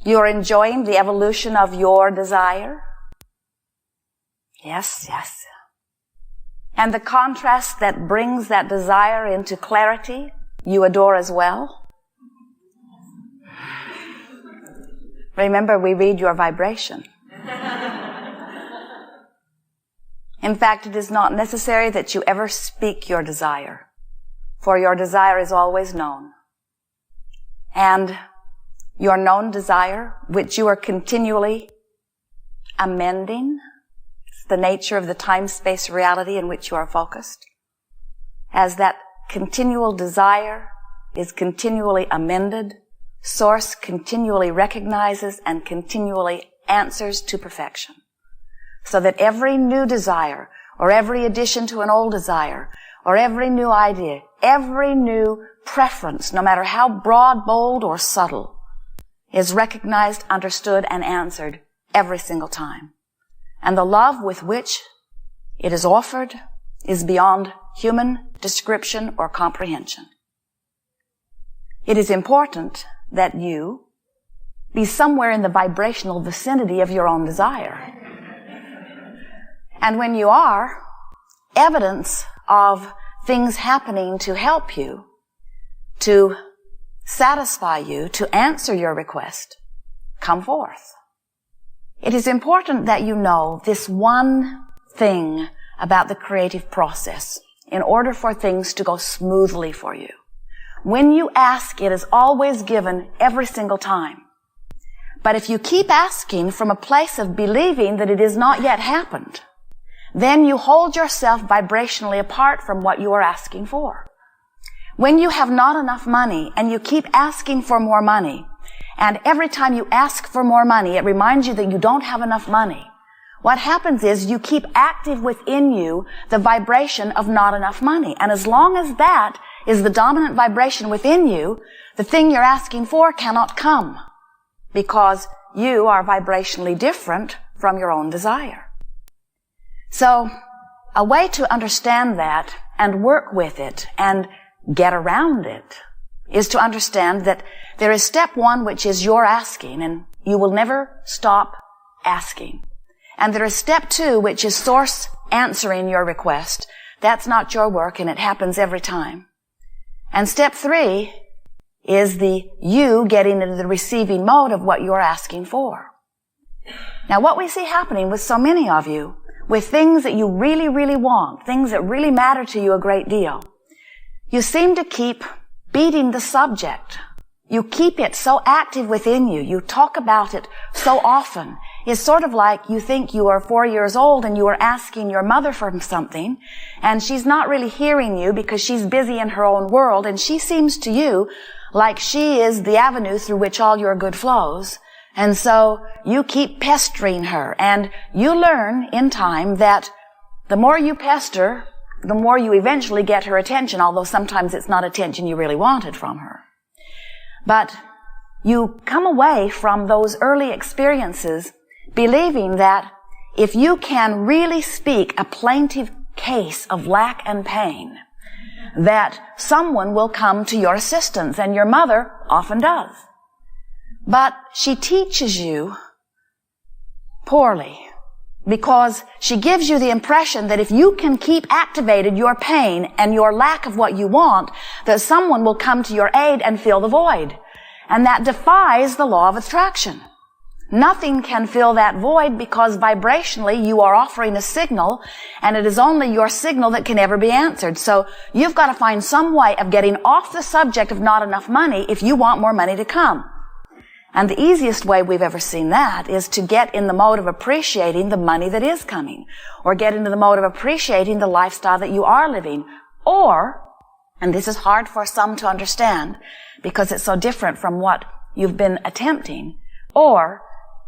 You're enjoying the evolution of your desire? Yes, yes. And the contrast that brings that desire into clarity, you adore as well? Remember, we read your vibration. In fact, it is not necessary that you ever speak your desire, for your desire is always known. And your known desire, which you are continually amending, it's the nature of the time-space reality in which you are focused, as that continual desire is continually amended, Source continually recognizes and continually answers to perfection. So that every new desire, or every addition to an old desire, or every new idea, every new preference, no matter how broad, bold, or subtle, is recognized, understood, and answered every single time. And the love with which it is offered is beyond human description or comprehension. It is important that you be somewhere in the vibrational vicinity of your own desire. And when you are, evidence of things happening to help you, to satisfy you, to answer your request, come forth. It is important that you know this one thing about the creative process in order for things to go smoothly for you. When you ask, it is always given every single time. But if you keep asking from a place of believing that it has not yet happened, then you hold yourself vibrationally apart from what you are asking for. When you have not enough money and you keep asking for more money, and every time you ask for more money, it reminds you that you don't have enough money, what happens is you keep active within you the vibration of not enough money. And as long as that is the dominant vibration within you, the thing you're asking for cannot come, because you are vibrationally different from your own desire. So, a way to understand that and work with it and get around it is to understand that there is step one, which is your asking, and you will never stop asking. And there is step two, which is Source answering your request. That's not your work, and it happens every time. And step three is the you getting into the receiving mode of what you're asking for. Now, what we see happening with so many of you, with things that you really, really want, things that really matter to you a great deal, you seem to keep beating the subject. You keep it so active within you. You talk about it so often. It's sort of like you think you are 4 years old and you are asking your mother for something, and she's not really hearing you because she's busy in her own world, and she seems to you like she is the avenue through which all your good flows. And so you keep pestering her, and you learn in time that the more you pester, the more you eventually get her attention, although sometimes it's not attention you really wanted from her. But you come away from those early experiences believing that if you can really speak a plaintive case of lack and pain, that someone will come to your assistance, and your mother often does. But she teaches you poorly, because she gives you the impression that if you can keep activated your pain and your lack of what you want, that someone will come to your aid and fill the void. And that defies the law of attraction. Nothing can fill that void, because vibrationally you are offering a signal, and it is only your signal that can ever be answered. So you've got to find some way of getting off the subject of not enough money if you want more money to come. And the easiest way we've ever seen that is to get in the mode of appreciating the money that is coming, or get into the mode of appreciating the lifestyle that you are living. Or, and this is hard for some to understand because it's so different from what you've been attempting, or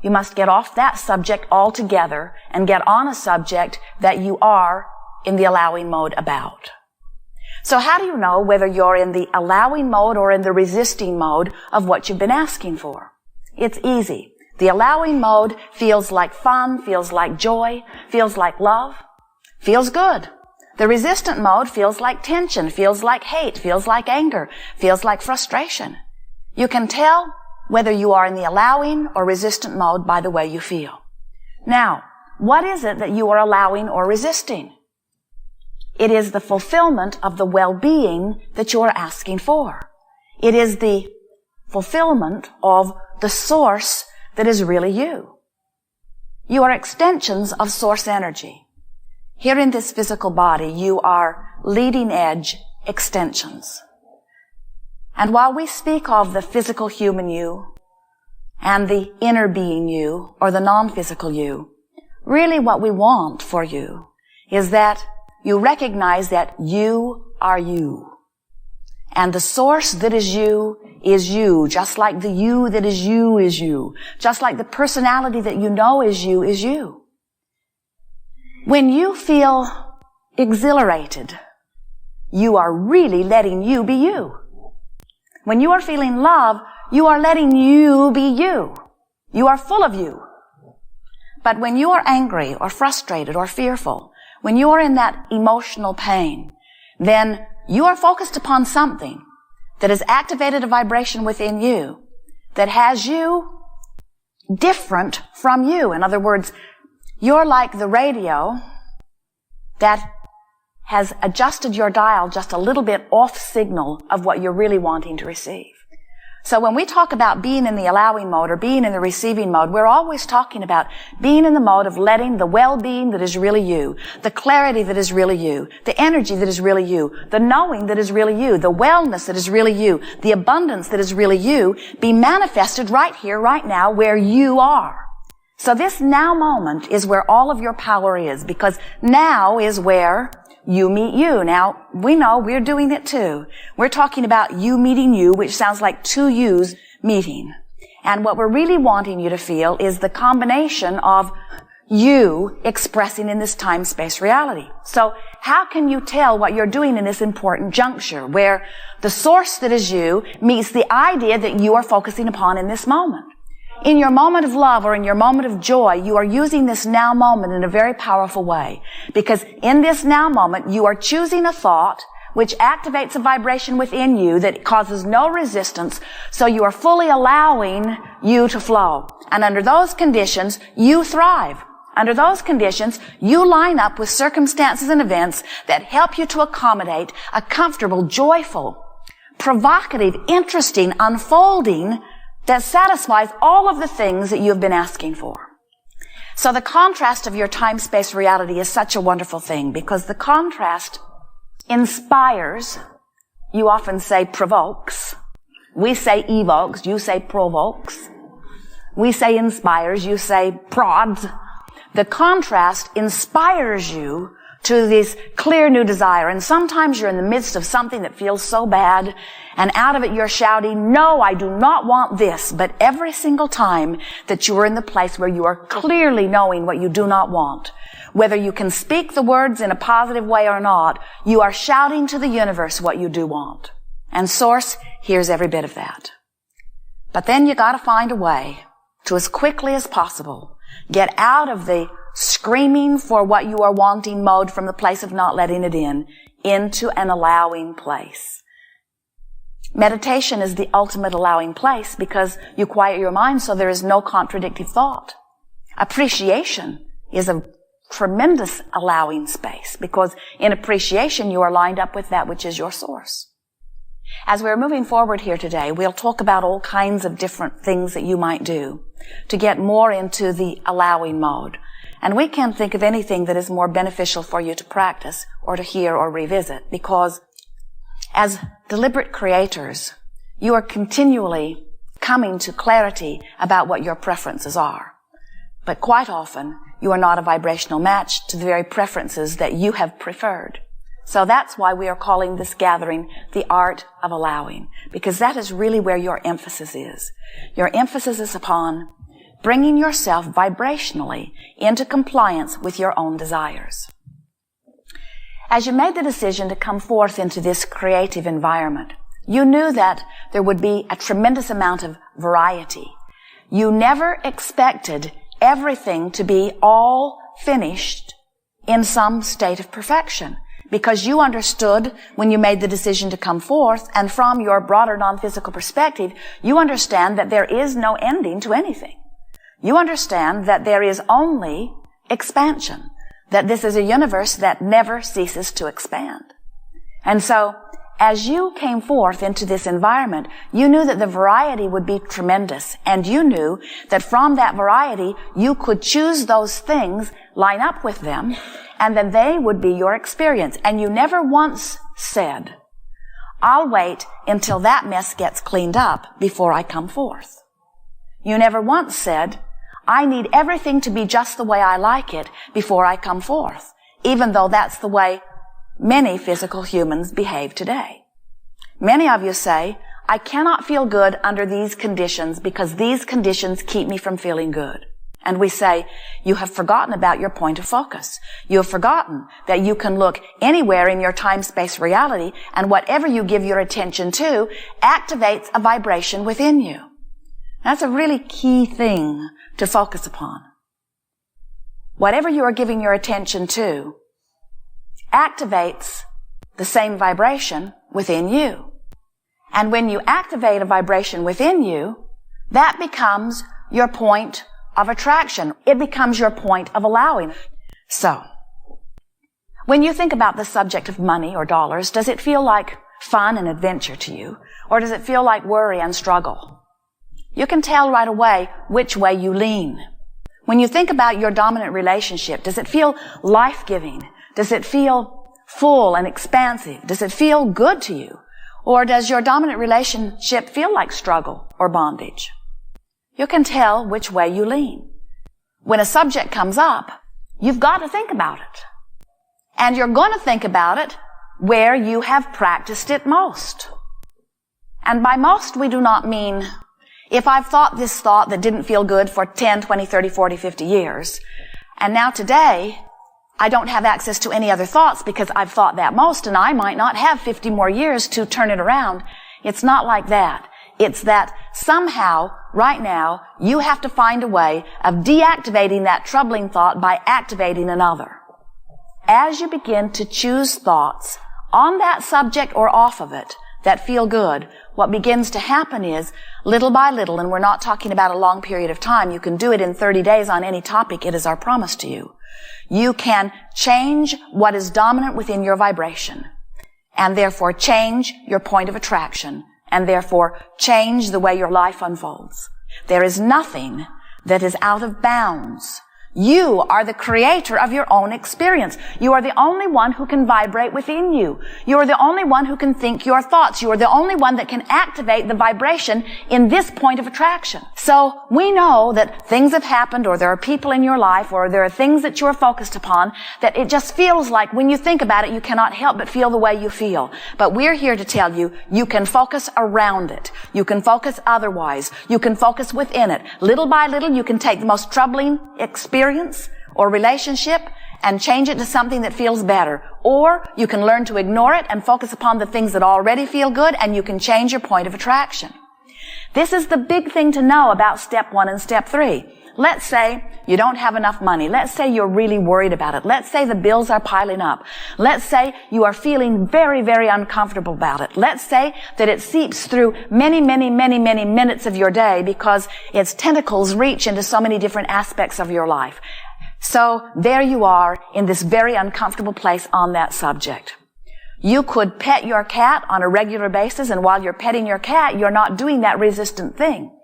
you must get off that subject altogether and get on a subject that you are in the allowing mode about. So how do you know whether you're in the allowing mode or in the resisting mode of what you've been asking for? It's easy. The allowing mode feels like fun, feels like joy, feels like love, feels good. The resistant mode feels like tension, feels like hate, feels like anger, feels like frustration. You can tell whether you are in the allowing or resistant mode by the way you feel. Now, what is it that you are allowing or resisting? It is the fulfillment of the well-being that you are asking for. It is the fulfillment of the source that is really you. You are extensions of source energy. Here in this physical body, you are leading edge extensions. And while we speak of the physical human you and the inner being you or the non-physical you, really what we want for you is that you recognize that you are you. And the source that is you, just like the you that is you, just like the personality that you know is you is you. When you feel exhilarated, you are really letting you be you. When you are feeling love, you are letting you be you. You are full of you. But when you are angry or frustrated or fearful, when you are in that emotional pain, then you are focused upon something that has activated a vibration within you that has you different from you. In other words, you're like the radio that has adjusted your dial just a little bit off signal of what you're really wanting to receive. So when we talk about being in the allowing mode or being in the receiving mode, we're always talking about being in the mode of letting the well-being that is really you, the clarity that is really you, the energy that is really you, the knowing that is really you, the wellness that is really you, the abundance that is really you, be manifested right here, right now, where you are. So this now moment is where all of your power is, because now is where you meet you. Now, we know we're doing it too. We're talking about you meeting you, which sounds like two yous meeting. And what we're really wanting you to feel is the combination of you expressing in this time-space reality. So how can you tell what you're doing in this important juncture where the source that is you meets the idea that you are focusing upon in this moment? In your moment of love or in your moment of joy, you are using this now moment in a very powerful way. Because in this now moment, you are choosing a thought which activates a vibration within you that causes no resistance, so you are fully allowing you to flow. And under those conditions, you thrive. Under those conditions, you line up with circumstances and events that help you to accommodate a comfortable, joyful, provocative, interesting unfolding that satisfies all of the things that you have been asking for. So the contrast of your time-space reality is such a wonderful thing because the contrast inspires, you often say provokes. We say evokes, you say provokes. We say inspires, you say prods. The contrast inspires you to this clear new desire. And sometimes you're in the midst of something that feels so bad, and out of it you're shouting, no, I do not want this. But every single time that you are in the place where you are clearly knowing what you do not want, whether you can speak the words in a positive way or not, you are shouting to the universe what you do want. And Source hears every bit of that. But then you gotta find a way to, as quickly as possible, get out of the screaming for what you are wanting mode from the place of not letting it in, into an allowing place. Meditation is the ultimate allowing place because you quiet your mind so there is no contradictive thought. Appreciation is a tremendous allowing space because in appreciation you are lined up with that which is your source. As we're moving forward here today, we'll talk about all kinds of different things that you might do to get more into the allowing mode. And we can't think of anything that is more beneficial for you to practice or to hear or revisit because as deliberate creators, you are continually coming to clarity about what your preferences are. But quite often, you are not a vibrational match to the very preferences that you have preferred. So that's why we are calling this gathering the art of allowing, because that is really where your emphasis is. Your emphasis is upon bringing yourself vibrationally into compliance with your own desires. As you made the decision to come forth into this creative environment, you knew that there would be a tremendous amount of variety. You never expected everything to be all finished in some state of perfection, because you understood when you made the decision to come forth, and from your broader non-physical perspective, you understand that there is no ending to anything. You understand that there is only expansion, that this is a universe that never ceases to expand. And so, as you came forth into this environment, you knew that the variety would be tremendous, and you knew that from that variety, you could choose those things, line up with them, and then they would be your experience. And you never once said, I'll wait until that mess gets cleaned up before I come forth. You never once said, I need everything to be just the way I like it before I come forth, even though that's the way many physical humans behave today. Many of you say, I cannot feel good under these conditions because these conditions keep me from feeling good. And we say, you have forgotten about your point of focus. You have forgotten that you can look anywhere in your time-space reality, and whatever you give your attention to activates a vibration within you. That's a really key thing to focus upon. Whatever you are giving your attention to activates the same vibration within you. And when you activate a vibration within you, that becomes your point of attraction. It becomes your point of allowing. So, when you think about the subject of money or dollars, does it feel like fun and adventure to you? Or does it feel like worry and struggle? You can tell right away which way you lean. When you think about your dominant relationship, does it feel life-giving? Does it feel full and expansive? Does it feel good to you? Or does your dominant relationship feel like struggle or bondage? You can tell which way you lean. When a subject comes up, you've got to think about it. And you're going to think about it where you have practiced it most. And by most, we do not mean if I've thought this thought that didn't feel good for 10, 20, 30, 40, 50 years, and now today, I don't have access to any other thoughts because I've thought that most, and I might not have 50 more years to turn it around. It's not like that. It's that somehow, right now, you have to find a way of deactivating that troubling thought by activating another. As you begin to choose thoughts on that subject or off of it that feel good, what begins to happen is, little by little, and we're not talking about a long period of time, you can do it in 30 days on any topic, it is our promise to you. You can change what is dominant within your vibration, and therefore change your point of attraction, and therefore change the way your life unfolds. There is nothing that is out of bounds. You are the creator of your own experience. You are the only one who can vibrate within you. You are the only one who can think your thoughts. You are the only one that can activate the vibration in this point of attraction. So we know that things have happened, or there are people in your life, or there are things that you are focused upon, that it just feels like when you think about it, you cannot help but feel the way you feel. But we're here to tell you, you can focus around it. You can focus otherwise. You can focus within it. Little by little, you can take the most troubling experience or relationship and change it to something that feels better. Or you can learn to ignore it and focus upon the things that already feel good, and you can change your point of attraction. This is the big thing to know about step 1 and step 3. Let's say you don't have enough money. Let's say you're really worried about it. Let's say the bills are piling up. Let's say you are feeling very, very uncomfortable about it. Let's say that it seeps through many, many, many, many minutes of your day because its tentacles reach into so many different aspects of your life. So there you are in this very uncomfortable place on that subject. You could pet your cat on a regular basis, and while you're petting your cat, you're not doing that resistant thing.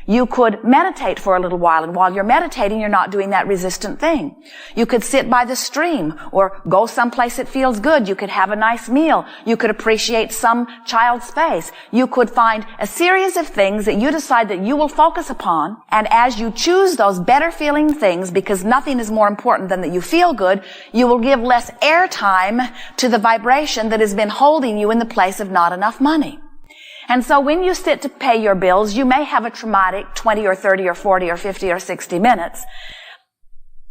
You could meditate for a little while, and while you're meditating, you're not doing that resistant thing. You could sit by the stream or go someplace that feels good. You could have a nice meal. You could appreciate some child's face. You could find a series of things that you decide that you will focus upon, and as you choose those better feeling things, because nothing is more important than that you feel good, you will give less airtime to the vibration that has been holding you in the place of not enough money. And so when you sit to pay your bills, you may have a traumatic 20 or 30 or 40 or 50 or 60 minutes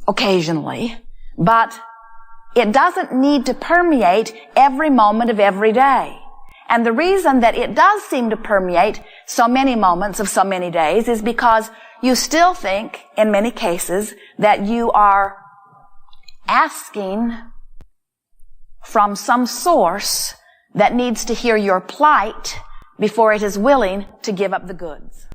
occasionally, but it doesn't need to permeate every moment of every day. And the reason that it does seem to permeate so many moments of so many days is because you still think, in many cases, that you are asking from some source that needs to hear your plight before it is willing to give up the goods.